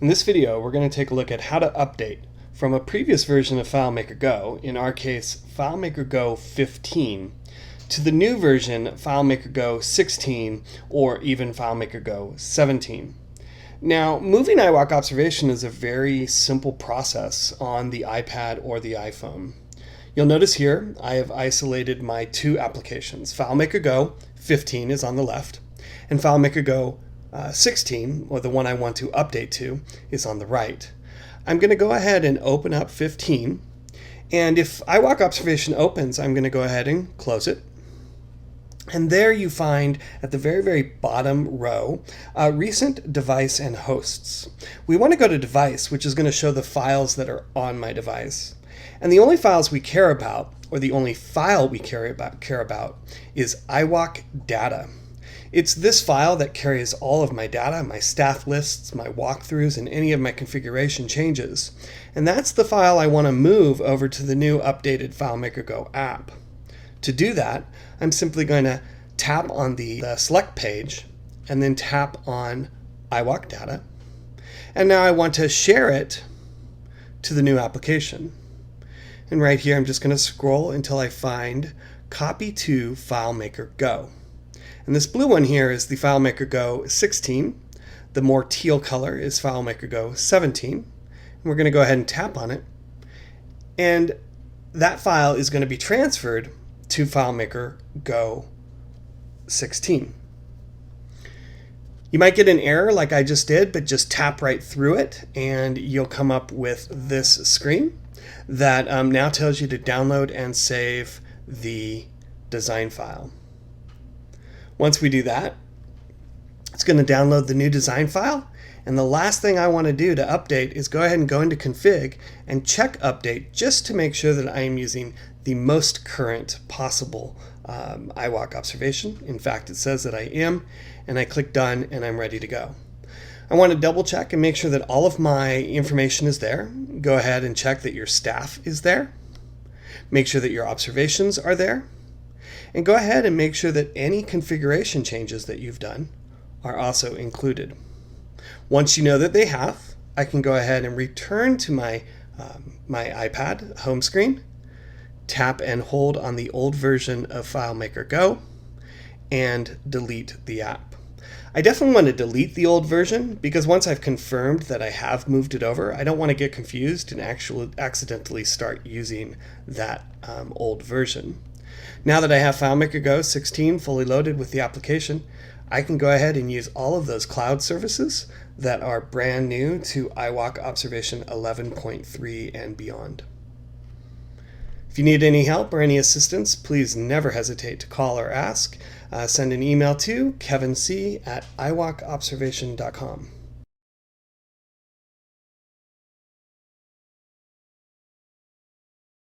In this video, we're going to take a look at how to update from a previous version of FileMaker Go, in our case, FileMaker Go 15, to the new version, FileMaker Go 16, or even FileMaker Go 17. Now, moving iWalkObservation is a very simple process on the iPad or the iPhone. You'll notice here I have isolated my two applications. FileMaker Go 15 is on the left, and FileMaker Go 16, or the one I want to update to, is on the right. I'm going to go ahead and open up 15, and if iWalkObservation opens, I'm going to go ahead and close it. And there you find at the very bottom row, recent device and hosts. We want to go to device, which is going to show the files that are on my device. And the only files we care about, or the only file we care about, is iWalk data. It's this file that carries all of my data, my staff lists, my walkthroughs, and any of my configuration changes. And that's the file I want to move over to the new updated FileMaker Go app. To do that, I'm simply going to tap on the select page and then tap on iWalk data. And now I want to share it to the new application. And right here, I'm just going to scroll until I find Copy to FileMaker Go. And this blue one here is the FileMaker Go 16. The more teal color is FileMaker Go 17. And we're going to go ahead and tap on it. And that file is going to be transferred to FileMaker Go 16. You might get an error like I just did, but just tap right through it and you'll come up with this screen that now tells you to download and save the design file. Once we do that, it's going to download the new design file. And the last thing I want to do to update is go ahead and go into config and check update just to make sure that I am using the most current possible iWalkObservation. In fact, it says that I am, and I click done and I'm ready to go. I want to double check and make sure that all of my information is there. Go ahead and check that your staff is there. Make sure that your observations are there. And go ahead and make sure that any configuration changes that you've done are also included. Once you know that they have, I can go ahead and return to my iPad home screen, tap and hold on the old version of FileMaker Go, and delete the app. I definitely want to delete the old version because once I've confirmed that I have moved it over, I don't want to get confused and accidentally start using that old version. Now that I have FileMaker Go 16 fully loaded with the application, I can go ahead and use all of those cloud services that are brand new to iWalkObservation 11.3 and beyond. If you need any help or any assistance, please never hesitate to call or ask. Send an email to kevinc@iwalkobservation.com.